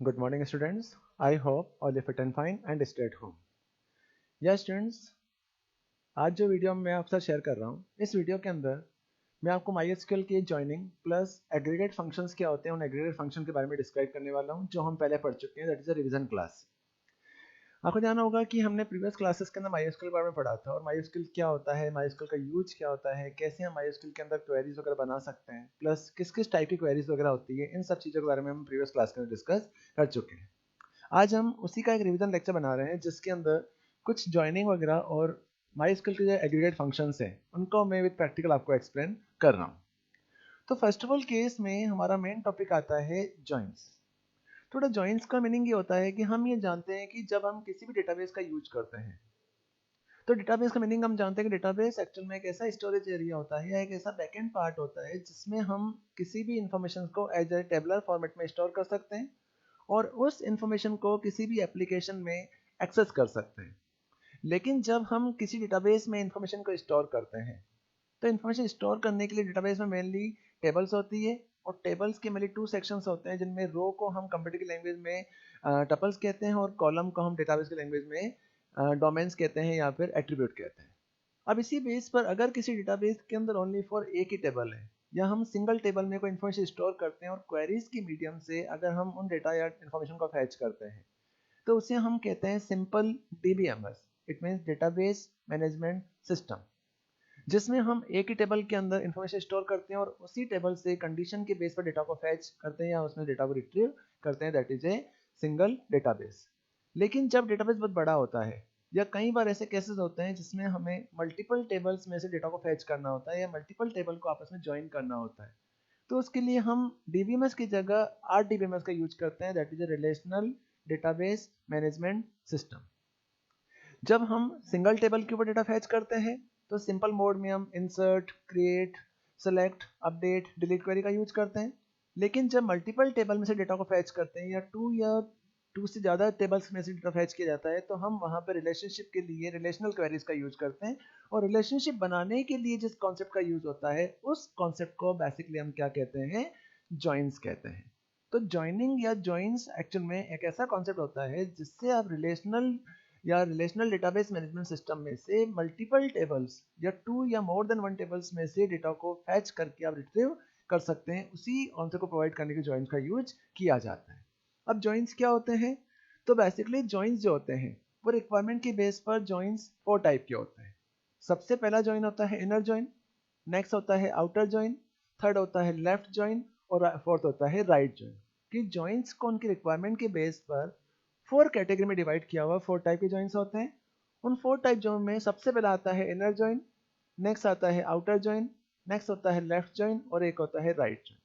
Good morning, students. I hope all are fit and fine and stay at home. Yes, students. आज जो video मैं आपके साथ share कर रहा हूँ, इस वीडियो के अंदर मैं आपको MySQL की जॉइनिंग प्लस एग्रीगेट फंक्शंस क्या होते हैं, उन एग्रीगेट फंक्शन के बारे में डिस्क्राइब करने वाला हूँ, जो हम पहले पढ़ चुके हैं, that is a revision class. आपको जानना होगा कि हमने प्रीवियस क्लासेस के अंदर MySQL के बारे में पढ़ा था, और MySQL क्या होता है, MySQL का यूज क्या होता है, कैसे हम MySQL के अंदर क्वेरीज वगैरह बना सकते हैं, प्लस किस किस टाइप की क्वेरीज वगैरह होती है, इन सब चीज़ों के बारे में हम प्रीवियस क्लास के अंदर डिस्कस कर चुके हैं। आज हम उसी का एक रिवीजन लेक्चर बना रहे हैं, जिसके अंदर कुछ जॉइनिंग वगैरह और MySQL के जो एग्रीगेट फंक्शंस हैं उनको मैं विद प्रैक्टिकल आपको एक्सप्लेन कर रहा हूँ। तो फर्स्ट ऑफ ऑल केस में हमारा मेन टॉपिक आता है जॉइंस। थोड़ा जॉइंस का मीनिंग ये होता है कि हम ये जानते हैं कि जब हम किसी भी डेटाबेस का यूज करते हैं, तो डेटाबेस का मीनिंग हम जानते हैं कि डेटाबेस एक्चुअल में एक ऐसा स्टोरेज एरिया होता है या एक ऐसा बैकएंड पार्ट होता है जिसमें हम किसी भी इंफॉर्मेशन को एज ए टेबुलर फॉर्मेट में स्टोर कर सकते हैं और उस इंफॉर्मेशन को किसी भी एप्लीकेशन में एक्सेस कर सकते हैं। लेकिन जब हम किसी डेटाबेस में इंफॉर्मेशन को स्टोर करते हैं, तो इंफॉर्मेशन स्टोर करने के लिए डेटाबेस में मेनली टेबल्स होती है, और टेबल्स के मेनली टू सेक्शंस होते हैं, जिनमें रो को हम कंप्यूटर की लैंग्वेज में टपल्स कहते हैं और कॉलम को हम डेटाबेस की लैंग्वेज में डोमेन्स कहते हैं या फिर एट्रीब्यूट कहते हैं। अब इसी बेस पर अगर किसी डेटाबेस के अंदर ओनली फॉर एक ही टेबल है, या हम सिंगल टेबल में कोई इन्फॉर्मेशन स्टोर करते हैं और क्वेरीज की मीडियम से अगर हम उन डेटा या इन्फॉर्मेशन को फैच करते हैं, तो उसे हम कहते हैं simple DBMS. It means database management system, जिसमें हम एक ही टेबल के अंदर इन्फॉर्मेशन स्टोर करते हैं और उसी टेबल से कंडीशन के बेस पर डेटा को फैच करते हैं या उसमें डेटा को रिट्रीव करते हैं, that is a single database. लेकिन जब डेटाबेस बहुत बड़ा होता है, या कई बार ऐसे केसेस होते हैं जिसमें हमें मल्टीपल टेबल्स में से डेटा को फैच करना होता है या मल्टीपल टेबल को आपस में ज्वाइन करना होता है, तो उसके लिए हम डीबीएमएस की जगह आरडीबीएमएस का यूज करते हैं, that is a relational database management system. जब हम सिंगल टेबल के ऊपर डेटा फैच करते हैं, तो सिंपल मोड में हम insert, create, select, update, delete query का यूज करते हैं। लेकिन जब मल्टीपल टेबल में से डेटा को फैच करते हैं, या टू से ज़्यादा टेबल्स में से डेटा फैच किया जाता है, तो हम वहाँ पर रिलेशनशिप के लिए रिलेशनल क्वेरीज का यूज करते हैं। और रिलेशनशिप बनाने के लिए जिस कॉन्सेप्ट का यूज होता है, उस कॉन्सेप्ट को बेसिकली हम क्या कहते हैं, जॉइंस कहते हैं। तो जॉइनिंग या जॉइंस एक्चुअल में एक ऐसा कॉन्सेप्ट होता है जिससे आप रिलेशनल डेटाबेस मैनेजमेंट सिस्टम में से मल्टीपल टेबल्स या टू या मोर देन वन टेबल्स में से डेटा को फैच करके आप रिट्रीव कर सकते हैं। उसी कॉन्सेप्ट को प्रोवाइड करने के जॉइंस का यूज किया जाता है। अब जॉइंस क्या होते हैं? तो बेसिकली जॉइंस जो होते हैं वो रिक्वायरमेंट के बेस पर जॉइंस 4 टाइप के होते हैं। सबसे पहला जॉइन होता है इनर जॉइन, नेक्स्ट होता है आउटर जॉइन, थर्ड होता है लेफ्ट जॉइन, और फोर्थ होता है राइट जॉइन। कि जॉइंस को उनकी रिक्वायरमेंट के बेस पर 4 कैटेगरी में डिवाइड किया हुआ, 4 टाइप के जॉइंस होते हैं। उन 4 टाइप जॉइन में सबसे पहला आता है इनर जॉइन, नेक्स्ट आता है आउटर जॉइन, नेक्स्ट होता है लेफ्ट जॉइन, और एक होता है राइट जॉइन।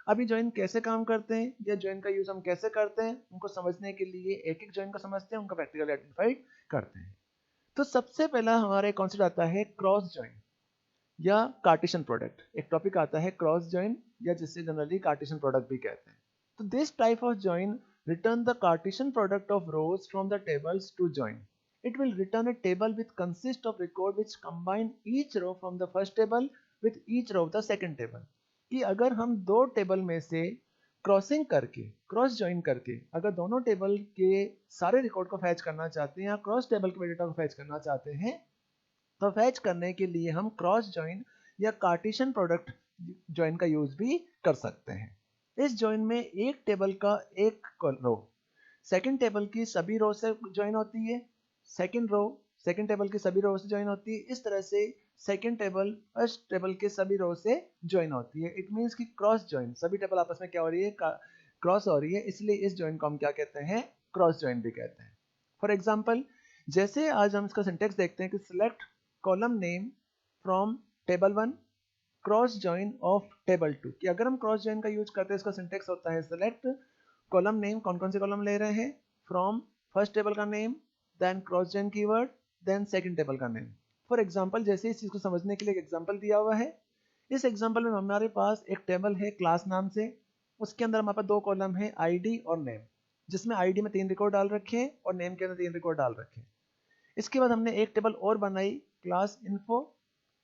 अभी जॉइन कैसे काम करते हैं या जॉइन का यूज हम कैसे करते हैं, उनको समझने के लिए एक एक जॉइन को समझते हैं, उनका प्रैक्टिकल आइडेंटिफाई करते हैं। तो सबसे पहला हमारे कॉन्सेप्ट आता है क्रॉस जॉइन या कार्टेशियन प्रोडक्ट। एक टॉपिक आता है क्रॉस जॉइन, या जिसे जनरली कार्टेशियन प्रोडक्ट भी कहते हैं। तो this type of join return the Cartesian product of rows from the tables to join. It will return a table which consists of record which combine each row from the first table with each row of the second table. कि अगर हम दो table में से crossing करके, cross join करके, अगर दोनों टेबल के सारे रिकॉर्ड को फैच करना चाहते हैं या क्रॉस टेबल के डेटा को फैच करना चाहते हैं, तो फैच करने के लिए हम क्रॉस जॉइन या कार्टेशियन प्रोडक्ट जॉइन का यूज भी कर सकते हैं। इस जॉइन में एक टेबल का एक रो सेकंड टेबल की सभी रो से ज्वाइन होती है, सेकंड रो सेकंड टेबल की सभी रो से ज्वाइन होती है। इस तरह से सेकंड टेबल फर्स्ट टेबल के सभी रो से ज्वाइन होती है। इट मींस कि क्रॉस ज्वाइन, सभी टेबल आपस में क्या हो रही है, क्रॉस हो रही है, इसलिए इस ज्वाइन को हम क्या कहते हैं, क्रॉस ज्वाइन भी कहते हैं। फॉर एग्जाम्पल, जैसे आज हम इसका सिंटेक्स देखते हैं कि select column name from table 1 cross join of table 2। कि अगर हम क्रॉस जॉइन का यूज करते हैं, इसका सिंटेक्स होता है सिलेक्ट कॉलम नेम, कौन कौन से कॉलम ले रहे हैं, फ्रॉम फर्स्ट टेबल का name, then cross join keyword, then second table का नेम। फॉर एग्जांपल, जैसे इस चीज को समझने के लिए एक एग्जांपल दिया हुआ है। इस एग्जांपल में हमारे पास एक टेबल है क्लास नाम से, उसके अंदर हमारे पास दो कॉलम है आईडी और नेम, जिसमें आईडी में 3 रिकॉर्ड डाल रखे हैं और नेम के अंदर 3 रिकॉर्ड डाल रखे हैं। इसके बाद हमने एक टेबल और बनाई क्लास इन्फो।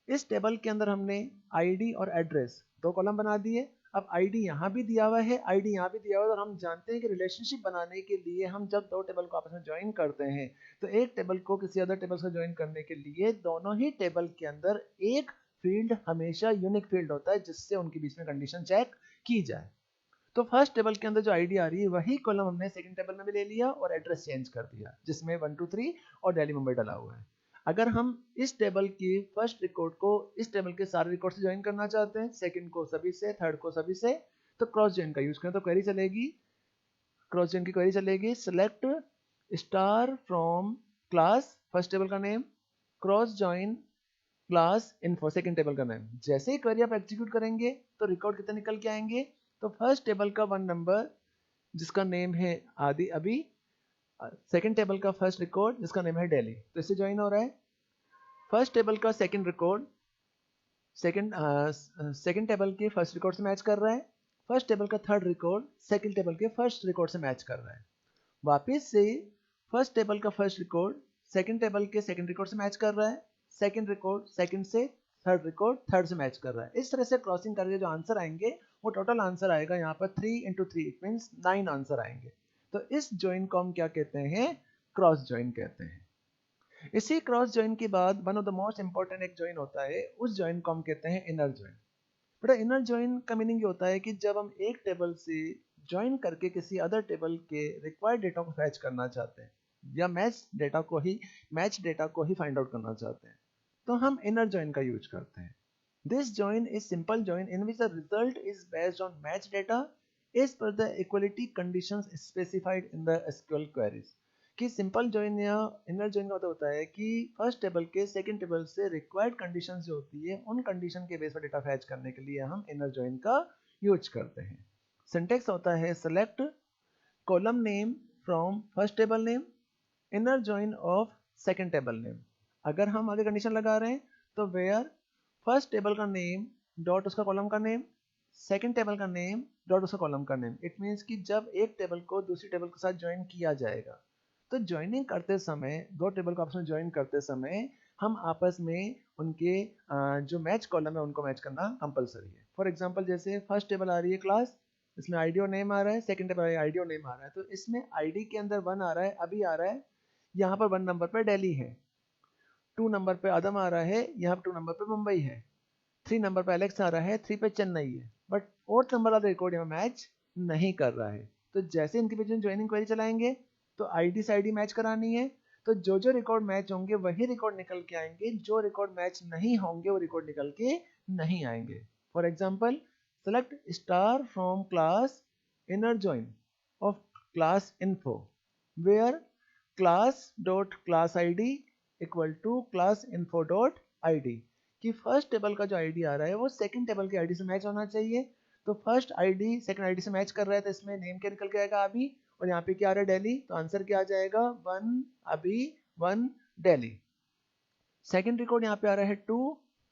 इस टेबल के अंदर हमने आईडी और एड्रेस दो कॉलम बना दिए। अब आईडी यहाँ भी दिया हुआ है, आईडी यहाँ भी दिया हुआ है, और हम जानते हैं कि रिलेशनशिप बनाने के लिए हम जब दो टेबल को आपस में ज्वाइन करते हैं तो एक टेबल को किसी अदर टेबल से ज्वाइन करने के लिए दोनों ही टेबल के अंदर एक फील्ड हमेशा यूनिक फील्ड होता है जिससे उनके बीच में कंडीशन चेक की जाए। तो फर्स्ट टेबल के अंदर जो आईडी आ रही है वही कॉलम हमने सेकंड टेबल में भी ले लिया और एड्रेस चेंज कर दिया जिसमें 1 2 3 और दिल्ली मुंबई डाला हुआ है। अगर हम इस टेबल की फर्स्ट रिकॉर्ड को इस टेबल के सारे रिकॉर्ड से ज्वाइन करना चाहते हैं, सेकंड को सभी से, थर्ड को सभी से, तो क्रॉस ज्वाइन का यूज करें। तो क्वेरी चलेगी, क्रॉस ज्वाइन की क्वेरी चलेगी, select star from class first table का name, cross join class info second table का नेम। जैसे ही क्वेरी आप एग्जीक्यूट करेंगे तो रिकॉर्ड कितने निकल के आएंगे, तो फर्स्ट टेबल का 1 नंबर जिसका नेम है आदि अभी, सेकंड टेबल का फर्स्ट रिकॉर्ड जिसका नेम है दिल्ली, तो इससे ज्वाइन हो रहा है। फर्स्ट टेबल का सेकंड रिकॉर्ड सेकंड टेबल के फर्स्ट रिकॉर्ड से मैच कर रहा है, फर्स्ट टेबल का थर्ड रिकॉर्ड सेकंड टेबल के फर्स्ट रिकॉर्ड से मैच कर रहा है। वापिस से फर्स्ट टेबल का फर्स्ट रिकॉर्ड सेकंड टेबल के सेकंड रिकॉर्ड से मैच कर रहा है, सेकंड रिकॉर्ड सेकंड से, थर्ड रिकॉर्ड थर्ड से मैच कर रहा है। इस तरह से क्रॉसिंग करके जो आंसर आएंगे वो टोटल आंसर आएगा यहाँ पर 3 into 3 इट मींस 9 आंसर आएंगे। तो इस ज्वाइन को हम क्या कहते हैं, क्रॉस ज्वाइन कहते हैं। इसी क्रॉस ज्वाइन के बाद one of the most important एक ज्वाइन होता है, उस ज्वाइन को हम कहते हैं इनर ज्वाइन। बेटा इनर ज्वाइन का मीनिंग ये होता है कि जब हम एक टेबल से ज्वाइन करके किसी अदर टेबल के रिक्वायर्ड डेटा को फैच करना चाहते हैं या मैच डेटा को ही फाइंड आउट करना चाहते हैं तो हम इनर ज्वाइन का यूज करते हैं। This join is simple join in which the result is based on match data as पर the equality conditions specified in the SQL queries. कि सिंपल ज्वाइन या इनर ज्वाइन का मतलब होता है कि फर्स्ट टेबल के सेकंड टेबल से रिक्वायर्ड कंडीशंस जो होती है उन कंडीशन के बेस पर डेटा फैच करने के लिए हम इनर ज्वाइन का यूज करते हैं। सिंटेक्स होता है select column name from first table name, inner join of second table name. अगर हम आगे कंडीशन लगा रहे हैं तो वेयर फर्स्ट टेबल का नेम डॉट उसका कॉलम का नेम, सेकंड टेबल का नेम डॉट उसका कॉलम का नेम। इट मींस कि जब एक टेबल को दूसरी टेबल के साथ ज्वाइन किया जाएगा तो ज्वाइनिंग करते समय दो टेबल को आपस में ज्वाइन करते समय हम आपस में उनके जो मैच कॉलम है उनको मैच करना कंपलसरी है। फॉर एग्जांपल जैसे फर्स्ट टेबल आ रही है क्लास, इसमें आईडी और नेम आ रहा है, सेकंड टेबल आईडी और नेम आ रहा है, तो इसमें आईडी के अंदर 1 आ रहा है, अभी आ रहा है, यहाँ पर 1 नंबर पर दिल्ली है, 2 नंबर पे आदम आ रहा है, यहाँ पर 2 नंबर पे मुंबई है, 3 नंबर पे एलेक्स आ रहा है, 3 पे चेन्नई है, बट 4th नंबर वाला रिकॉर्ड यहाँ मैच नहीं कर रहा है। तो जैसे इनके बीच में ज्वाइनिंग क्वेरी चलाएंगे तो आईडी से आईडी मैच करानी है, तो जो जो रिकॉर्ड मैच होंगे वही रिकॉर्ड निकल के आएंगे, जो रिकॉर्ड मैच नहीं होंगे वो रिकॉर्ड निकल के नहीं आएंगे। For example select star from class inner join of class info where class dot class I D equal to class info dot I D. कि फर्स्ट टेबल का जो आईडी आ रहा है वो सेकंड टेबल की आईडी से मैच होना चाहिए। तो फर्स्ट आईडी सेकंड आईडी से मैच कर रहा है तो इसमें नेम क्या निकल के आएगा अभी, और यहाँ पे क्या आ रहा है दिल्ली, तो आंसर क्या आ जाएगा 1 अभी 1 दिल्ली। सेकंड रिकॉर्ड यहाँ पे आ रहा है 2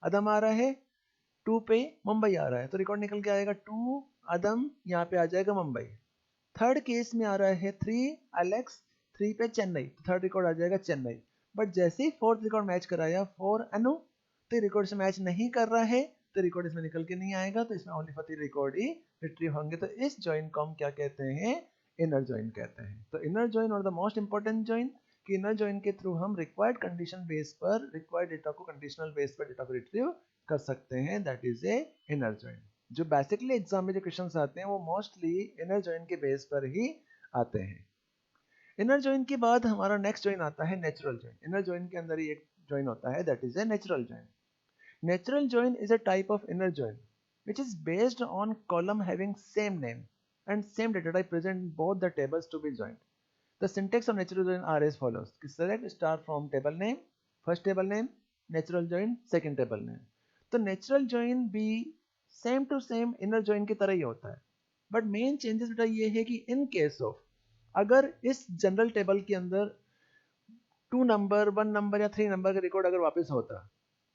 अदम आ रहा है, 2 पे मुंबई आ रहा है, तो रिकॉर्ड निकल के आएगा 2 अदम, यहाँ पे आ जाएगा मुंबई। थर्ड केस में आ रहा है 3 एलेक्स, 3 पे चेन्नई, तो थर्ड रिकॉर्ड आ जाएगा चेन्नई। बट जैसे ही फोर्थ रिकॉर्ड मैच कराया 4 अनु, तो रिकॉर्ड से मैच नहीं कर रहा है तो रिकॉर्ड इसमें निकल के नहीं आएगा, तो इसमें only for 3 record he retrieve होंगे। तो इस ज्वाइन को हम क्या कहते हैं, इनर ज्वाइन कहते हैं। तो इनर ज्वाइन और द मोस्ट इंपॉर्टेंट ज्वाइन कि इनर ज्वाइन के थ्रू हम रिक्वायर्ड कंडीशन बेस पर रिक्वायर्ड डेटा को कंडीशनल बेस पर डेटा को रिट्रीव कर सकते हैं, that is a inner join. जो बेसिकली एग्जाम में जो क्वेश्चंस आते हैं वो मोस्टली इनर ज्वाइन के बेस पर ही आते हैं। इनर ज्वाइन के बाद हमारा नेक्स्ट ज्वाइन आता है नेचुरल ज्वाइन। इनर ज्वाइन के अंदर ही एक ज्वाइन होता है that is a natural join. Natural join is a type of inner join which is based on column having same name and same data type present in both the tables to be joined. The syntax of natural join are as follows. Select star from table name, first table name, natural join, second table name. तो natural join भी same to same inner join की तरह ही होता है, but main changes बेटा ये है कि in case of अगर इस जनरल टेबल के अंदर 2 नंबर 1 नंबर या 3 नंबर का रिकॉर्ड अगर वापस होता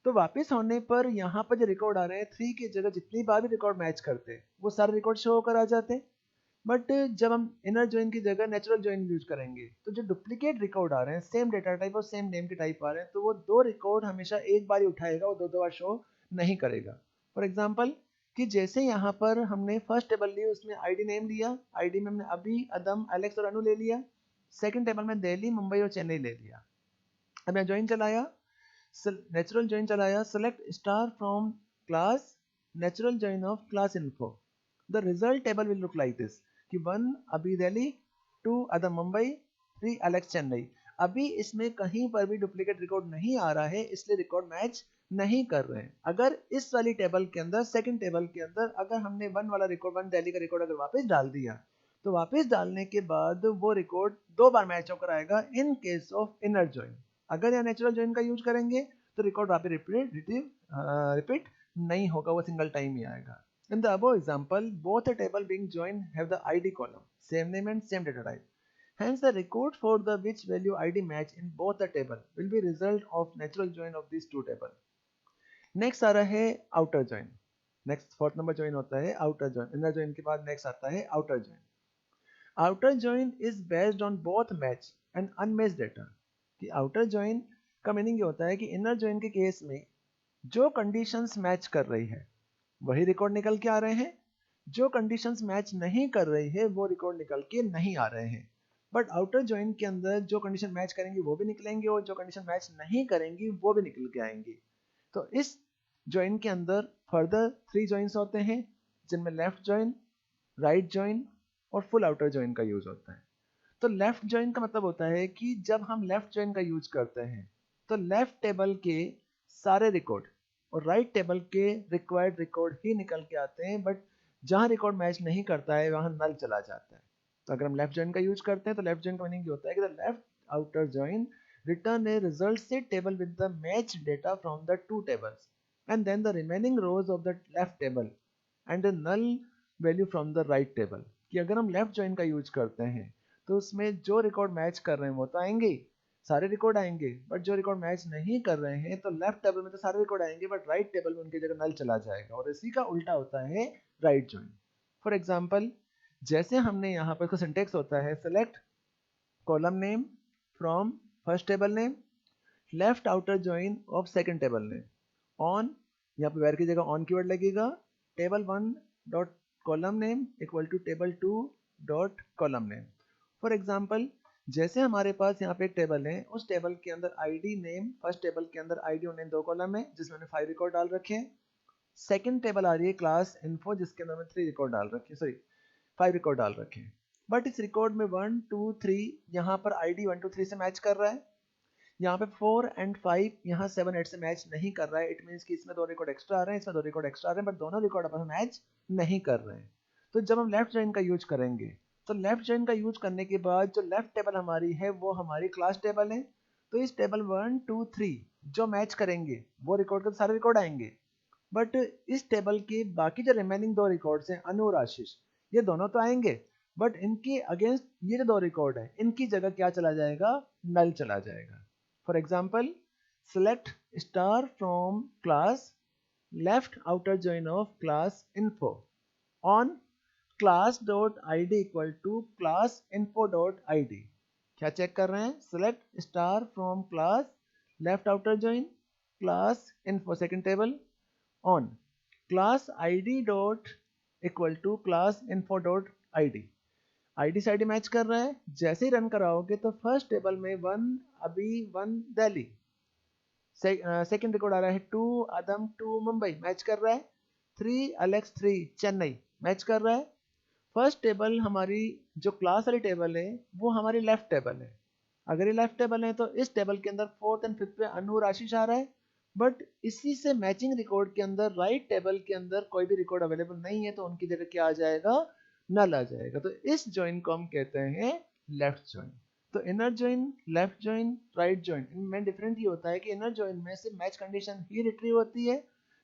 तो वापस होने पर यहाँ पर जो रिकॉर्ड आ रहे हैं 3 की जगह जितनी बार भी रिकॉर्ड मैच करते हैं वो सारे रिकॉर्ड शो होकर आ जाते हैं। बट जब हम इनर ज्वाइन की जगह नेचुरल ज्वाइन यूज करेंगे तो जो डुप्लीकेट रिकॉर्ड आ रहे हैं सेम डेटा टाइप और सेम नेम के टाइप आ रहे हैं तो वो 2 रिकॉर्ड हमेशा एक बार ही उठाएगा, वो 2 बार शो नहीं करेगा। फॉर एग्जाम्पल कि जैसे यहाँ पर हमने फर्स्ट टेबल ली, उसमें आईडी नेम लिया, आईडी में हमने अभी, अदम, एलेक्स और अनु ले लिया। सेकंड टेबल में दिल्ली, मुंबई और चेन्नई ले लिया। अब मैं ज्वाइन चलाया, नेचुरल ज्वाइन चलाया, select star from class natural join of class info. The result table will look like this कि 1 अभी दिल्ली, 2 अदम मुंबई, 3 एलेक्स चेन्नई। अभी इसमें कहीं पर भी डुप्लीकेट रिकॉर्ड नहीं आ रहा है, इसलिए रिकॉर्ड मैच नहीं कर रहे हैं। अगर इस वाली टेबल के अंदर, सेकंड टेबल के अंदर, अगर हमने 1 वाला रिकॉर्ड, 1 दिल्ली का रिकॉर्ड अगर वापस डाल दिया, तो वापस डालने के बाद वो रिकॉर्ड 2 बार मैच होकर आएगा in case of inner join. अगर यहाँ नेचुरल ज्वाइन का यूज करेंगे तो रिकॉर्ड वापस रिपीट नहीं होगा, वो सिंगल टाइम ही आएगा। In the above example, both the table being joined have the ID column, same name and same data type. Hence, the record for the which value ID match in both the table will be result of natural join of these two table. Next आ रहा है outer join. Next fourth number join होता है outer join. Inner join के बाद next आता है outer join. Outer join is based on both match and unmatched data. कि outer join का मीनिंग ये होता है कि inner join के केस में जो कंडीशंस मैच कर रही है वही रिकॉर्ड निकल के आ रहे हैं, जो कंडीशंस मैच नहीं कर रही है वो रिकॉर्ड निकल के नहीं आ रहे हैं। बट आउटर ज्वाइन के अंदर जो कंडीशन मैच करेंगी वो भी निकलेंगे और जो कंडीशन मैच नहीं करेंगी वो भी निकल के आएंगी। तो इस ज्वाइन के अंदर फर्दर 3 ज्वाइंस होते हैं, जिनमें लेफ्ट ज्वाइन, राइट ज्वाइन और फुल आउटर ज्वाइन का यूज होता है। तो लेफ्ट ज्वाइन का मतलब होता है कि जब हम लेफ्ट ज्वाइन का यूज करते हैं तो लेफ्ट टेबल के सारे रिकॉर्ड और राइट टेबल के रिक्वायर्ड रिकॉर्ड ही निकल के आते हैं, बट जहां रिकॉर्ड मैच नहीं करता है वहां नल चला जाता है। तो अगर हम लेफ्ट ज्वाइन का यूज करते हैं तो लेफ्ट ज्वाइन का मीनिंग ये होता है कि the left outer join return a result set table with the match data from the 2 tables and then the remaining rows of the left table and the null value from the right table. कि अगर हम left join का use करते हैं तो उसमें जो record match कर रहे हैं वो तो आएंगे, सारे रिकॉर्ड आएंगे, बट जो रिकॉर्ड मैच नहीं कर रहे हैं तो लेफ्ट टेबल में तो सारे रिकॉर्ड आएंगे बट राइट टेबल में उनकी जगह नल चला जाएगा। और इसी का उल्टा होता है राइट ज्वाइन। फॉर एग्जांपल, जैसे हमने यहाँ पर इसका सिंटेक्स होता है select column name from first table name, left outer join of second table name, on, यहाँ पे वेर की जगह ऑन कीवर्ड लगेगा, table 1 dot column name equal to table 2 dot column name. For example, जैसे हमारे पास यहाँ पे एक टेबल है, उस टेबल के अंदर आईडी नेम, फर्स्ट टेबल के अंदर आईडी और नेम 2 कॉलम है जिसमें हमने 5 रिकॉर्ड डाल रखे हैं। सेकंड टेबल आ रही है क्लास इन्फो जिसके अंदर हमने 3 रिकॉर्ड डाल रखे हैं, सॉरी 5 रिकॉर्ड डाल रखे हैं। बट इस रिकॉर्ड में 1 2 3 यहाँ पर आईडी 1 2 3 से मैच कर रहा है, यहाँ पे 4 एंड 5 यहाँ 7 8 से मैच नहीं कर रहा है। इट मीन्स कि इसमें 2 रिकॉर्ड एक्स्ट्रा आ रहे हैं, इसमें 2 रिकॉर्ड एक्स्ट्रा आ रहे हैं, बट दोनों रिकॉर्ड आपस में मैच नहीं कर रहे हैं। तो जब हम लेफ्ट ज्वाइन का यूज करेंगे तो लेफ्ट ज्वाइन का यूज करने के बाद जो लेफ्ट टेबल हमारी है वो हमारी क्लास टेबल है। तो इस टेबल 1 2 3 जो मैच करेंगे वो रिकॉर्ड के सारे रिकॉर्ड आएंगे, बट इस टेबल के बाकी जो रिमेनिंग 2 रिकॉर्ड्स हैं अनु और आशीष, ये दोनों तो आएंगे, बट इनके अगेंस्ट ये जो 2 रिकॉर्ड है इनकी जगह क्या चला जाएगा, नल चला जाएगा। For example, select star from class left outer join of class info on class.id equal to class info.id। क्या चेक कर रहे हैं, select star from class left outer join class info second table on class id dot equal to class info dot id। ID से ID match कर रहा है, जैसे ही run कराओगे तो फर्स्ट टेबल में 1 अभी 1 दिल्ली, सेकंड रिकॉर्ड आ रहा है 2 अदम 2 मुंबई मैच कर रहा है, 3 अलेक्स 3 चेन्नई मैच कर रहा है। फर्स्ट टेबल हमारी जो क्लास वाली टेबल है वो हमारी लेफ्ट टेबल है। अगर ये लेफ्ट टेबल है तो इस टेबल के अंदर 4th एंड 5th पे अनु और आशीष आ रहा है, बट इसी से मैचिंग रिकॉर्ड के अंदर राइट टेबल के अंदर कोई भी रिकॉर्ड अवेलेबल नहीं है, तो उनकी जगह क्या आ जाएगा, नल आ जाएगा। तो इस ज्वाइन को हम कहते हैं लेफ्ट ज्वाइन। तो inner join, left join, right join, इनमें डिफरेंट ये होता है कि इनर ज्वाइन में सिर्फ मैच कंडीशन ही रिट्रीव होती है,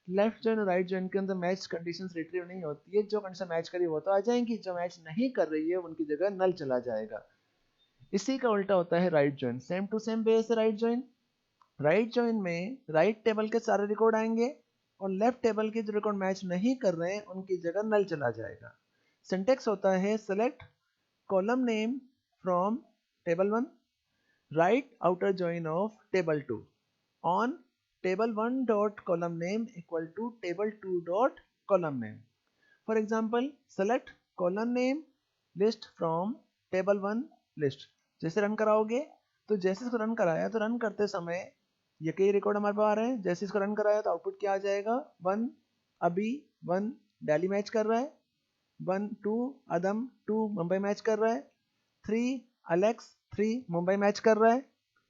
लेफ्ट ज्वाइन और राइट ज्वाइन के अंदर मैच कंडीशंस रिट्रीव नहीं होती है। जो कंडीशन मैच करी वो तो आ जाएंगी, जो मैच नहीं कर रही है उनकी जगह नल चला जाएगा। इसी का उल्टा होता है right join, same to same base है राइट ज्वाइन। राइट ज्वाइन में राइट टेबल के सारे रिकॉर्ड आएंगे और लेफ्ट टेबल के जो रिकॉर्ड मैच नहीं कर रहे हैं उनकी जगह नल चला जाएगा। सिंटेक्स होता है select column name from table 1, right outer join of table 2 on table 1 dot column name equal to table 2 dot column name. For example, select column name list from table 1 list. जैसे run कराओगे तो जैसे इसको run कराया तो run करते समय ये कई रिकॉर्ड हमारे पास आ रहे हैं। जैसे इसको रन कराया तो आउटपुट क्या आ जाएगा, 1 अभी 1 दिल्ली मैच कर रहा है, 1 2 अदम 2 मुंबई मैच कर रहा है, 3 अलेक्स 3 मुंबई मैच कर रहा है।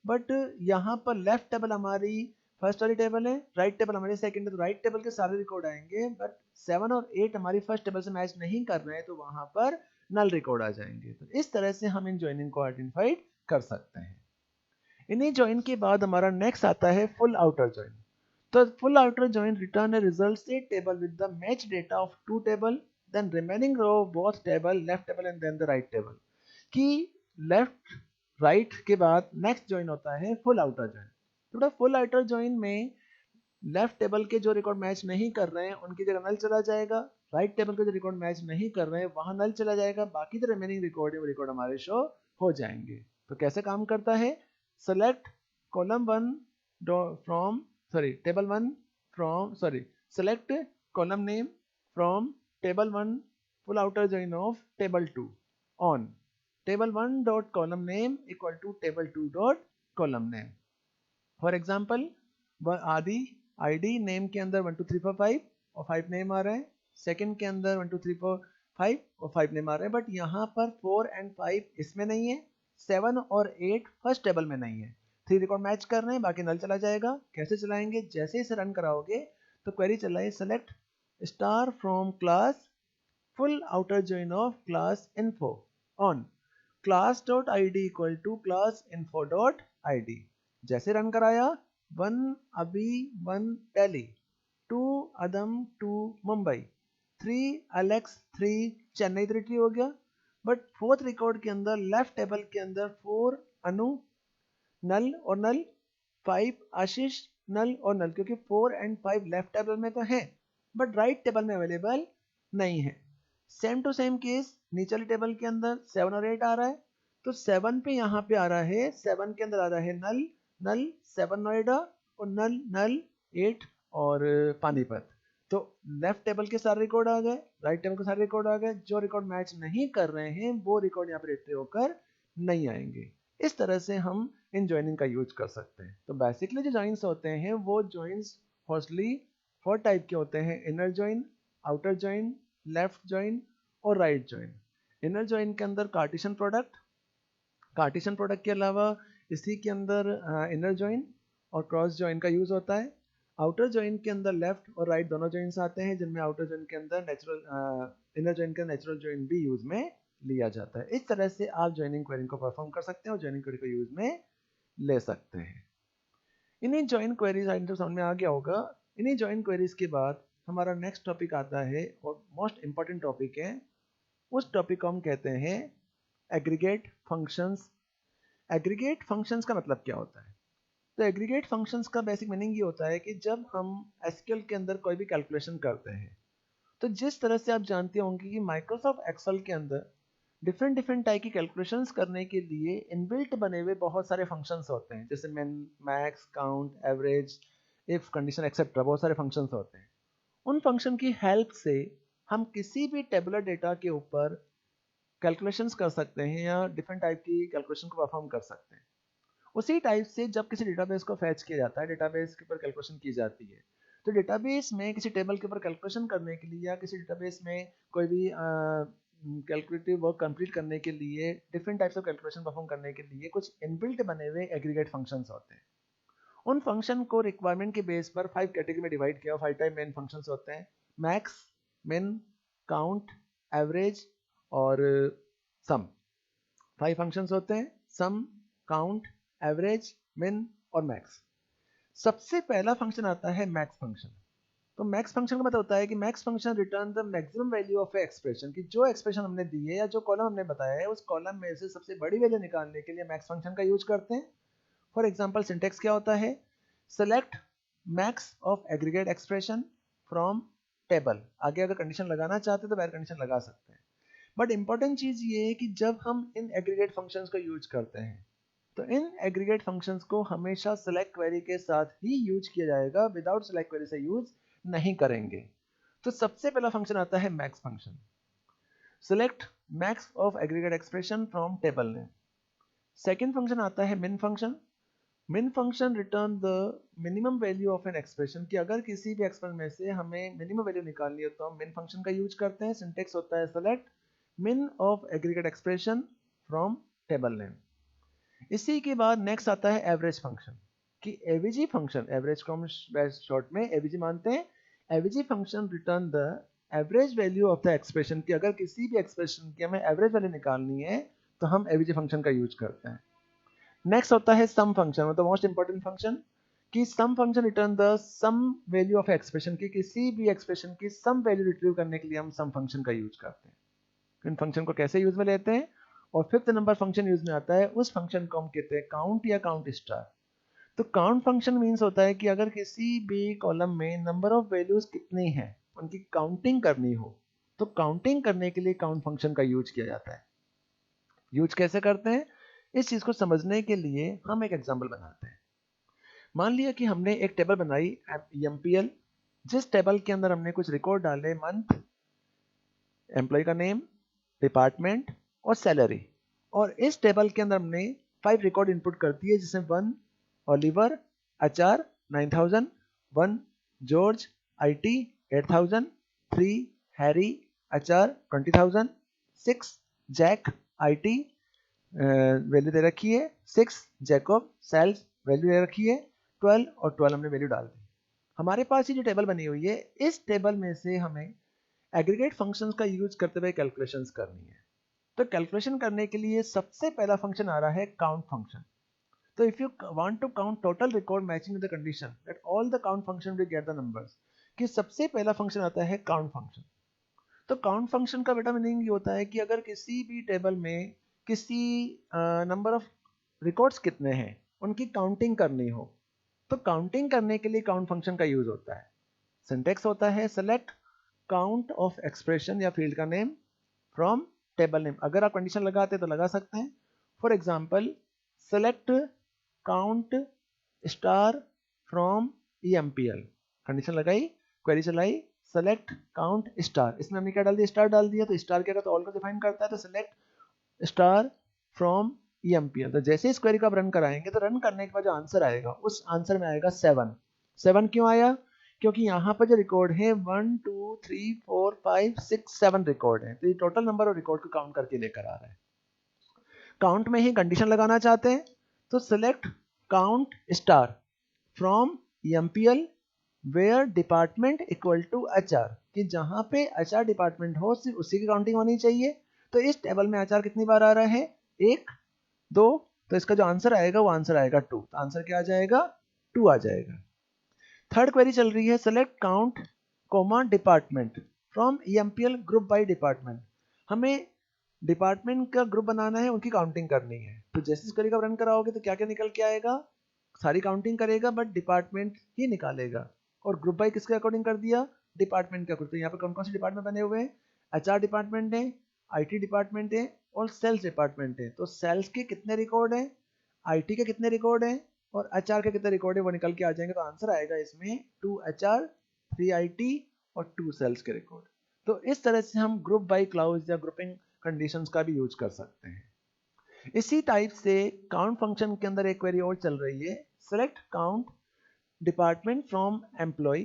बट यहाँ पर लेफ्ट टेबल हमारी फर्स्ट वाली टेबल है, राइट टेबल हमारी सेकंड है, तो राइट टेबल के सारे रिकॉर्ड आएंगे। बट 7 और 8 हमारी फर्स्ट टेबल से मैच नहीं कर रहे हैं तो वहां पर नल रिकॉर्ड आ जाएंगे। तो इस तरह से हम इन ज्वाइनिंग को आइडेंटिफाई कर सकते हैं। इन्हीं ज्वाइन के बाद हमारा नेक्स्ट आता है फुल आउटर ज्वाइन। तो full outer join return a result state table with the match data of two table, then remaining row both table left table and then the right table। कि left right के बाद next join होता है full outer join. तो full outer join में left table के जो record match नहीं कर रहे हैं उनकी जगह नल चला जाएगा, राइट टेबल के जो रिकॉर्ड मैच नहीं कर रहे हैं वहां नल चला जाएगा, बाकी जो रिमेनिंग रिकॉर्ड है वो रिकॉर्ड हमारे शो हो जाएंगे। तो कैसे काम करता है, select column 1 from table 1 from select column name from table 1 full outer join of table 2 on table 1 dot column name equal to table 2 dot column name। For example आदि id नेम के अंदर 1 2 3 4 5 और 5 नेम आ रहे हैं, second के अंदर 1 2 3 4 5 और 5 name आ रहे हैं। बट यहाँ पर 4 एंड 5 इसमें नहीं है, 7 और 8 फर्स्ट टेबल में नहीं है। 3 रिकॉर्ड मैच कर रहे हैं, बाकी नल चला जाएगा। कैसे चलाएंगे, जैसे इसे रन कराओगे तो क्वेरी चलाए select star from class full outer join of class info on class.id equal to class info.id। जैसे रन कराया 1 अभी 1 दिल्ली, 2 अदम 2 मुंबई, 3 अलेक्स 3 चेन्नई 3 हो गया। बट फोर्थ रिकॉर्ड के अंदर लेफ्ट टेबल के अंदर 4 अनु नल और नल, 5 आशीष नल और नल, क्योंकि 4 एंड 5 लेफ्ट टेबल में तो है बट राइट टेबल में अवेलेबल नहीं है। सेम टू सेम केस नीचे टेबल के अंदर 7 और 8 आ रहा है, तो 7 पे यहाँ पे आ रहा है, 7 के अंदर आ रहा है नल नल 7 नोएडा और नल नल 8 और पानीपत। तो लेफ्ट टेबल के सारे रिकॉर्ड आ गए, राइट टेबल के सारे रिकॉर्ड आ गए। जो रिकॉर्ड मैच नहीं कर रहे हैं वो रिकॉर्ड यहाँ पे रिट्रीव होकर नहीं आएंगे। इस तरह से हम इन ज्वाइनिंग का यूज कर सकते हैं। तो बेसिकली जो ज्वाइंस होते हैं वो ज्वाइंस मोस्टली 4 टाइप के होते हैं, inner join, outer join, left join और राइट ज्वाइन। इनर ज्वाइन के अंदर कार्टेशियन प्रोडक्ट के अलावा इसी के अंदर इनर ज्वाइन और क्रॉस ज्वाइन का यूज होता है। आउटर ज्वाइन के अंदर लेफ्ट और राइट दोनों ज्वाइंस आते हैं, जिनमें आउटर ज्वाइन के अंदर इनर ज्वाइन का नेचुरल ज्वाइन भी यूज में लिया जाता है। इस तरह से आप ज्वाइनिंग क्वेरी को परफॉर्म कर सकते हैं और ज्वाइनिंग क्वेरी को यूज में ले सकते हैं। इन्हीं ज्वाइन क्वेरीज आई समझ में आ गया होगा। इन्हीं ज्वाइन क्वेरीज के बाद हमारा नेक्स्ट टॉपिक आता है और मोस्ट इंपॉर्टेंट टॉपिक है। उस टॉपिक को हम कहते हैं एग्रीगेट फंक्शंस। एग्रीगेट फंक्शंस का मतलब क्या होता है? तो एग्रीगेट फंक्शंस का बेसिक मीनिंग ये होता है कि जब हम एसक्यूएल के अंदर कोई भी कैलकुलेशन करते हैं, तो जिस तरह से आप जानते होंगे कि माइक्रोसॉफ्ट एक्सेल के अंदर डिफरेंट टाइप की कैलकुलेशंस करने के लिए इनबिल्ट बने हुए बहुत सारे फंक्शंस होते हैं, जैसे मिन, max, count, average, if condition etcetera, बहुत सारे फंक्शंस होते हैं। उन फंक्शन की हेल्प से हम किसी भी टेबुलर डेटा के ऊपर कैलकुलेशंस कर सकते हैं या डिफरेंट टाइप की कैलकुलेशन को परफॉर्म कर सकते हैं। उसी टाइप से जब किसी डेटाबेस को फैच किया जाता है, डेटाबेस के ऊपर कैलकुलेशन की जाती है, तो डेटाबेस में किसी टेबल के ऊपर कैलकुलेशन करने के लिए या किसी डेटाबेस में कोई भी कैलकुलेटिव वर्क कंप्लीट करने के लिए, different types of calculation perform करने के लिए कुछ इनबिल्ट बने हुए एग्रीगेट फंक्शंस होते हैं। उन फंक्शन को रिक्वायरमेंट के बेस पर 5 कैटेगरी में डिवाइड किया। 5 टाइप मेन फंक्शंस होते हैं, मैक्स, मिन, काउंट, एवरेज और सम। 5 फंक्शंस होते हैं, सम, काउंट, एवरेज, मिन और मैक्स। सबसे पहला फंक्शन आता है मैक्स फंक्शन। तो मैक्स फंक्शन का मतलब होता है कि max function return the maximum value of A expression, कि जो एक्सप्रेशन हमने दी है या जो कॉलम हमने बताया है उस कॉलम में से सबसे बड़ी वैल्यू निकालने के लिए मैक्स फंक्शन का यूज करते हैं। फॉर एग्जांपल सिंटेक्स क्या होता है, select max of aggregate expression from table. आगे अगर कंडीशन लगाना चाहते हैं तो बैर कंडीशन लगा सकते हैं। बट इंपॉर्टेंट चीज ये है कि जब हम इन एग्रीगेट फंक्शंस को यूज करते हैं तो इन एग्रीगेट फंक्शंस को हमेशा सेलेक्ट क्वेरी के साथ ही यूज किया जाएगा, विदाउट सेलेक्ट क्वेरी से यूज नहीं करेंगे। तो सबसे पहला फंक्शन आता है max function. Select max of aggregate expression from table name. Second function आता है मिन फंक्शन। मिन function return the minimum value of an expression, कि अगर किसी भी एक्सप्रेशन में से हमें मिनिमम वैल्यू निकालनी हो तो हम मिन फंक्शन का यूज करते हैं। सिंटेक्स होता है select min of aggregate expression from table name. इसी के बाद नेक्स्ट आता है एवरेज फंक्शन, कि एवीजी फंक्शन, एवरेज को हम शॉर्ट में एवीजी मानते हैं। AVG function return the average value of the expression, कि अगर किसी भी एक्सप्रेशन की हमें एवरेज वैल्यू निकालनी है तो हम एवीजी फंक्शन का यूज करते हैं। नेक्स्ट होता है सम फंक्शन, मतलब मोस्ट इंपॉर्टेंट फंक्शन, कि sum function return the sum value of expression, की किसी भी एक्सप्रेशन की सम वैल्यू रिट्रीव करने के लिए हम सम फंक्शन का यूज करते हैं। इन फंक्शन को कैसे यूज में लेते हैं, और फिफ्थ नंबर फंक्शन यूज में आता है, उस फंक्शन को हम कहते हैं काउंट या काउंट स्टार। तो काउंट फंक्शन मीन्स होता है कि अगर किसी भी कॉलम में नंबर ऑफ वैल्यूज कितनी हैं उनकी काउंटिंग करनी हो, तो काउंटिंग करने के लिए काउंट फंक्शन का यूज किया जाता है। यूज कैसे करते हैं, इस चीज को समझने के लिए हम एक एग्जांपल बनाते हैं। मान लिया कि हमने एक टेबल बनाई एमपीएल, जिस टेबल के अंदर हमने कुछ रिकॉर्ड डाले, मंथ, एम्प्लॉय का नेम, डिपार्टमेंट और सैलरी। और इस टेबल के अंदर हमने 5 रिकॉर्ड इनपुट कर दिए, जिसमें 1 ओलिवर, आचार 9000, 1 जॉर्ज आईटी 8000, 3 हैरी आचार 20000, 6 जैक आईटी वैल्यू दे रखी है, 6 जैकब सेल्स वैल्यू दे रखी है, 12 और 12 हमने वैल्यू डाल दी। हमारे पास ये जो टेबल बनी हुई है, इस टेबल में से हमें एग्रीगेट फंक्शंस का यूज करते हुए कैलकुलेशंस करनी है। तो कैलकुलेशन करने के लिए सबसे पहला फंक्शन आ रहा है काउंट फंक्शन। तो if you want to count total record matching the condition that all the count function will get the numbers, कि सबसे पहला फंक्शन आता है काउंट फंक्शन। तो काउंट फंक्शन का बेटा मीनिंग ये होता है कि अगर किसी भी टेबल में किसी नंबर ऑफ रिकॉर्ड्स कितने हैं उनकी काउंटिंग करनी हो, तो काउंटिंग करने के लिए काउंट फंक्शन का यूज होता है। सिंटेक्स होता है सेलेक्ट काउंट ऑफ एक्सप्रेशन या फील्ड का नेम फ्रॉम टेबल नेम। अगर आप कंडीशन लगाते हैं तो लगा सकते हैं। For example select count star from EMPL, condition लगाई, क्वेरी चलाई, सेलेक्ट काउंट स्टार, इसमें हमने क्या डाल दिया, स्टार डाल दिया। तो स्टार क्या करता है, ऑल को डिफाइन करता है। तो सेलेक्ट स्टार फ्रॉम EMPL, तो जैसे इस क्वेरी को आप रन कराएंगे तो रन करने के बाद जो आंसर आएगा उस आंसर में आएगा 7। 7 क्यों आया, क्योंकि यहाँ पर जो रिकॉर्ड है 1 2 3 4 5 6 7 रिकॉर्ड है, तो ये टोटल नंबर ऑफ रिकॉर्ड को काउंट करके लेकर आ रहा है। काउंट में ही कंडीशन लगाना चाहते हैं तो select count star from EMPL where department equal to HR, कि जहां पे HR डिपार्टमेंट हो सिर्फ उसी की काउंटिंग होनी चाहिए। तो इस टेबल में HR कितनी बार आ रहा है, 1 2, तो इसका जो आंसर आएगा वो आंसर आएगा 2। तो आंसर क्या आ जाएगा, 2 आ जाएगा। थर्ड क्वेरी चल रही है select count comma department from EMPL group by department. हमें डिपार्टमेंट का ग्रुप बनाना है, उनकी काउंटिंग करनी है। तो जैसे इस क्वेरी का रन कराओगे तो क्या क्या निकल के आएगा, सारी काउंटिंग करेगा बट डिपार्टमेंट ही निकालेगा। और ग्रुप बाय किसके अकॉर्डिंग कर दिया, डिपार्टमेंट के अकॉर्डिंग। तो यहाँ पे कौन कौन से डिपार्टमेंट बने हुए हैं, HR डिपार्टमेंट है, IT डिपार्टमेंट है और सेल्स डिपार्टमेंट है। तो सेल्स के कितने रिकॉर्ड है, IT के कितने रिकॉर्ड है और HR के कितने रिकॉर्ड है, वो निकल के आ जाएंगे। तो आंसर आएगा इसमें 2 HR 3 IT और 2 सेल्स के रिकॉर्ड। तो इस तरह से हम ग्रुप बाय क्लाउज या ग्रुपिंग कंडीशंस का भी यूज कर सकते हैं। इसी टाइप से काउंट फंक्शन के अंदर एक क्वेरी और चल रही है, select count department from employ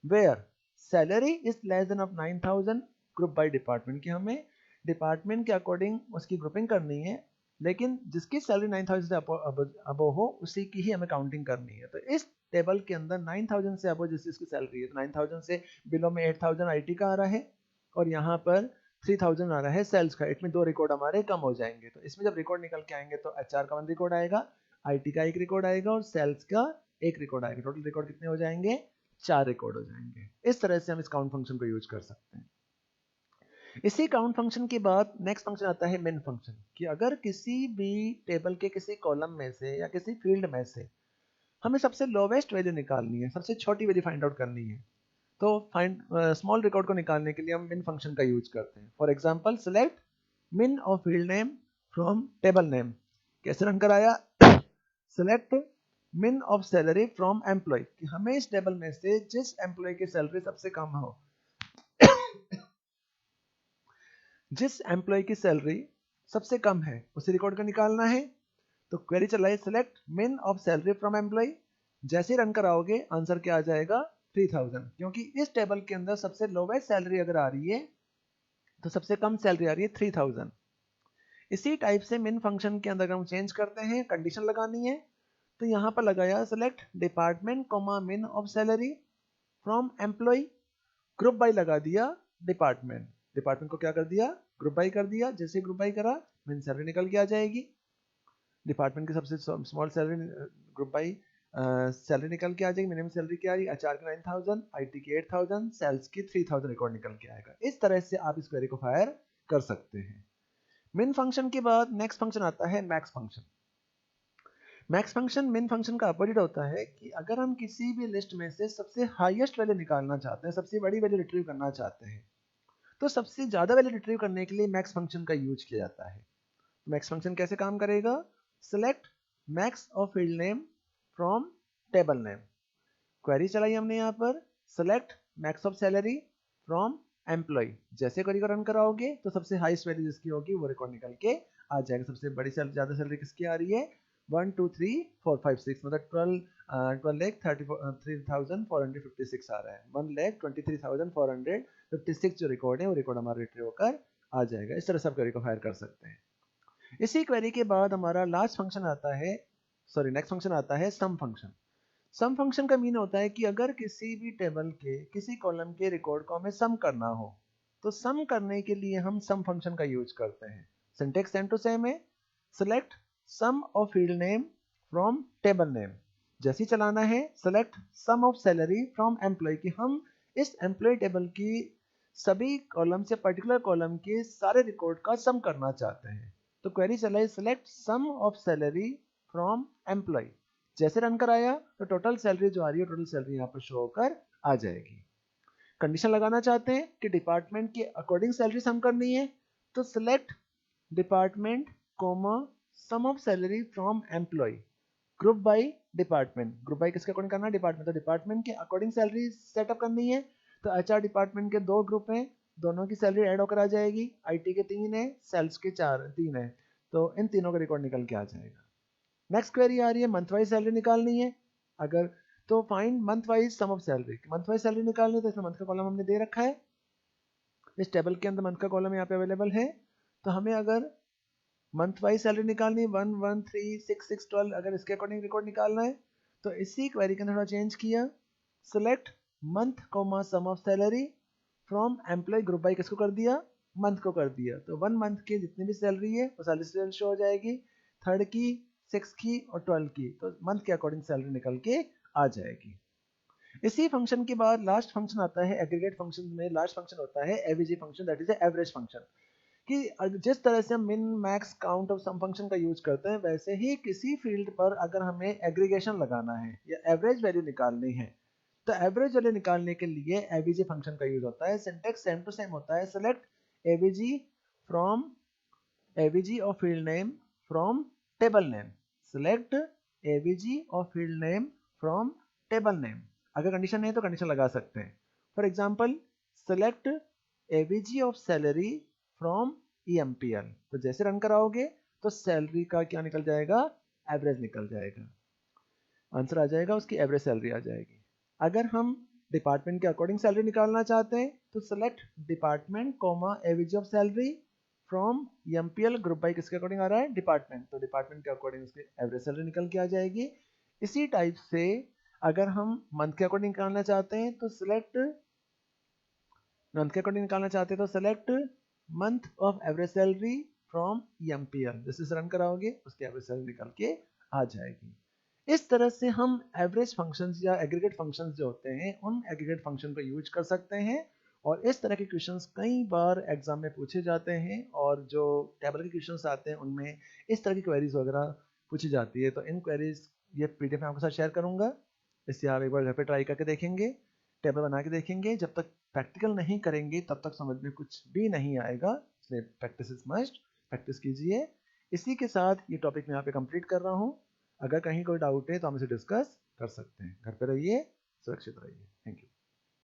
where salary is less than of 9000 group by department, कि हमें डिपार्टमेंट के अकॉर्डिंग उसकी ग्रुपिंग करनी है, लेकिन जिसकी सैलरी 9000 से अबो हो उसी की ही हमें काउंटिंग करनी है। तो इस टेबल के अंदर 9000 से अबो जिसकी इसकी सैलरी है, तो 9000 से बिलो में 8000 IT का आ रहा है और यहाँ पर 3000 आ रहा है सेल्स का। इसमें 2 रिकॉर्ड हमारे कम हो जाएंगे। तो इसमें जब रिकॉर्ड निकल के आएंगे तो HR का 1 रिकॉर्ड आएगा, IT का 1 रिकॉर्ड आएगा और सेल्स का 1 रिकॉर्ड आएगा। टोटल रिकॉर्ड कितने हो जाएंगे, 4 रिकॉर्ड हो जाएंगे। इस तरह से हम इस काउंट फंक्शन को यूज कर सकते हैं। इसी काउंट फंक्शन के बाद नेक्स्ट फंक्शन आता है मिन फंक्शन, कि अगर किसी भी टेबल के किसी कॉलम में से या किसी फील्ड में से हमें सबसे लोवेस्ट वैल्यू निकालनी है, सबसे छोटी वैल्यू फाइंड आउट करनी है, तो फाइंड स्मॉल रिकॉर्ड को निकालने के लिए हम मिन फंक्शन का यूज करते हैं। For example select min of field name from table name. कैसे रन कराया, select min of salary from employ, कि हमें इस टेबल में से जिस एम्प्लॉय की सैलरी सबसे कम हो जिस एम्प्लॉय की सैलरी सबसे कम है उसे रिकॉर्ड कर निकालना है। तो क्वेरी चलाइए सिलेक्ट मिन ऑफ सैलरी फ्रॉम एम्प्लॉय। जैसे रन कराओगे आंसर क्या आ जाएगा 3000, क्योंकि इस टेबल के अंदर सबसे लोवेस्ट सैलरी अगर आ रही है तो सबसे कम सैलरी आ रही है 3000। इसी टाइप से मिन फंक्शन के अंदर हम चेंज करते हैं, कंडीशन लगानी है। तो यहाँ पर लगाया सिलेक्ट डिपार्टमेंट कॉमा मिन of salary from employ, group by लगा दिया डिपार्टमेंट। डिपार्टमेंट को क्या कर दिया, ग्रुप बाई कर दिया। जैसे ग्रुप बाई करा मिन सैलरी निकल के आ जाएगी। डिपार्टमेंट की सबसे small salary group by salary निकल के आ जाएगी। मिनिमम सैलरी क्या आ रही है, एचआर की 9000, आईटी की 8000, सेल्स की 3000 रिकॉर्ड निकल के आएगा। इस तरह से आप इस क्वेरी को फायर कर सकते हैं। मिन फंक्शन के बाद नेक्स्ट फंक्शन आता है मैक्स फंक्शन। मैक्स फंक्शन मिन फंक्शन का अपोजिट होता है कि अगर हम किसी भी लिस्ट में से सबसे हाईएस्ट वैल्यू निकालना चाहते हैं, सबसे बड़ी वैल्यू रिट्रीव करना चाहते हैं, तो सबसे ज्यादा वैल्यू रिट्रीव करने के लिए मैक्स फंक्शन का यूज किया जाता है। मैक्स फंक्शन कैसे काम करेगा, select max of field name from table name. Query चलाई हमने यहाँ पर select max of salary from employ. जैसे क्वेरी को रन कराओगे तो सबसे हाईएस्ट वैल्यू जिसकी होगी वो रिकॉर्ड निकल के आ जाएगा। सबसे बड़ी ज्यादा सैलरी किसकी आ रही है, 1 2 3 4 5 6, मतलब 12,33,456 आ रहा है। 1,23,456 जो रिकॉर्ड है वो रिकॉर्ड हमारा रिट्रीव होकर आ जाएगा। इस तरह से आप क्वेरी को फायर कर सकते हैं। इसी क्वेरी के बाद हमारा लास्ट फंक्शन आता है, नेक्स्ट फंक्शन आता है सम फंक्शन। सम फंक्शन का मीन होता है कि अगर किसी भी टेबल के किसी कॉलम के रिकॉर्ड को हमें सम करना हो तो सम करने के लिए हम सम फंक्शन का यूज करते हैं। सिंटेक्स सेम टू सेम है, select sum of field name from table name. जैसे चलाना है select sum of salary from employ, कि हम इस एम्प्लॉय टेबल की सभी कॉलम से पर्टिकुलर कॉलम के सारे रिकॉर्ड का सम करना चाहते हैं। तो क्वेरी चलाई select sum of salary from employ. जैसे रन कराया तो टोटल सैलरी जो आ रही है टोटल सैलरी यहाँ पर शो होकर आ जाएगी। कंडीशन लगाना चाहते हैं कि डिपार्टमेंट के अकॉर्डिंग सैलरी सम करनी है, तो select department comma sum of salary from employ group by department. Group by किसके अकॉर्डिंग करना है, डिपार्टमेंट। तो डिपार्टमेंट के अकॉर्डिंग सैलरी सेटअप करनी है। तो एचआर डिपार्टमेंट के 2 ग्रुप हैं, दोनों की सैलरी ऐड होकर आ जाएगी। आईटी के 3 है, सेल्स के 3 है, तो इन तीनों का रिकॉर्ड निकल के आ जाएगा। नेक्स्ट क्वेरी आ रही है मंथ वाइज सैलरी निकालनी है। अगर तो find month wise sum of salary. Month wise salary निकालनी है तो इसमें मंथ का कॉलम हमने दे रखा है। इस टेबल के अंदर मंथ का कॉलम यहाँ पे अवेलेबल है। तो हमें अगर मंथ वाइज सैलरी निकालनी है 1 1 3 6 6 12, अगर इसके अकॉर्डिंग रिकॉर्ड निकालना है तो इसी क्वेरी के अंदर थोड़ा चेंज किया, select month comma sum of salary from employ group by किसको कर दिया, मंथ को कर दिया। तो 1 मंथ की जितनी भी सैलरी है वो सैलरी शो हो जाएगी, 3rd की 6 की और 12 की, तो मंथ के अकॉर्डिंग सैलरी निकल के आ जाएगी। इसी फंक्शन के बाद लास्ट फंक्शन आता है एग्रीगेट फंक्शन में। लास्ट फंक्शन होता है AVG function, that is average function. कि जिस तरह से हम मिन मैक्स काउंट और सम फंक्शन का यूज करते हैं वैसे ही किसी फील्ड पर अगर हमें एग्रीगेशन लगाना है या एवरेज वैल्यू निकालनी है तो एवरेज वैल्यू निकालने के लिए एवीजी फंक्शन का यूज होता है। सिंटेक्स सेम टू सेम होता है, select AVG from AVG of field name from table name. Select AVG of field name from table name. अगर कंडीशन है तो कंडीशन लगा सकते हैं। For example select AVG of salary from EMPL. तो जैसे रन कराओगे तो सैलरी का क्या निकल जाएगा, एवरेज निकल जाएगा। आंसर आ जाएगा उसकी एवरेज सैलरी आ जाएगी। अगर हम डिपार्टमेंट के अकॉर्डिंग सैलरी निकालना चाहते हैं तो select department comma AVG of salary from MPL group by किसके अकॉर्डिंग आ रहा है, डिपार्टमेंट। तो डिपार्टमेंट के अकॉर्डिंग उसकी एवरेज सैलरी निकल के आ जाएगी। इसी टाइप से अगर हम मंथ के अकॉर्डिंग निकालना चाहते हैं तो सिलेक्ट मंथ के अकॉर्डिंग निकालना चाहते हैं तो select month of average salary from MPL. जैसे रन कराओगे उसकी एवरेज सैलरी निकल के आ जाएगी। इस तरह से हम एवरेज फंक्शंस या एग्रीगेट फंक्शंस जो होते हैं उन एग्रीगेट फंक्शन को यूज कर सकते हैं। और इस तरह के क्वेश्चंस कई बार एग्जाम में पूछे जाते हैं और जो टेबल के क्वेश्चंस आते हैं उनमें इस तरह की क्वेरीज वगैरह पूछी जाती है। तो इन क्वेरीज ये पीडीएफ में आपके साथ शेयर करूंगा, इससे आप एक बार घर पे ट्राई करके देखेंगे, टेबल बना के देखेंगे। जब तक प्रैक्टिकल नहीं करेंगे तब तक समझ में कुछ भी नहीं आएगा, इसलिए प्रैक्टिस इज मस्ट, प्रैक्टिस कीजिए। इसी के साथ ये टॉपिक मैं यहाँ पे कंप्लीट कर रहा हूँ। अगर कहीं कोई डाउट है तो हम इसे डिस्कस कर सकते हैं। घर पे रहिए, सुरक्षित रहिए। Thank you.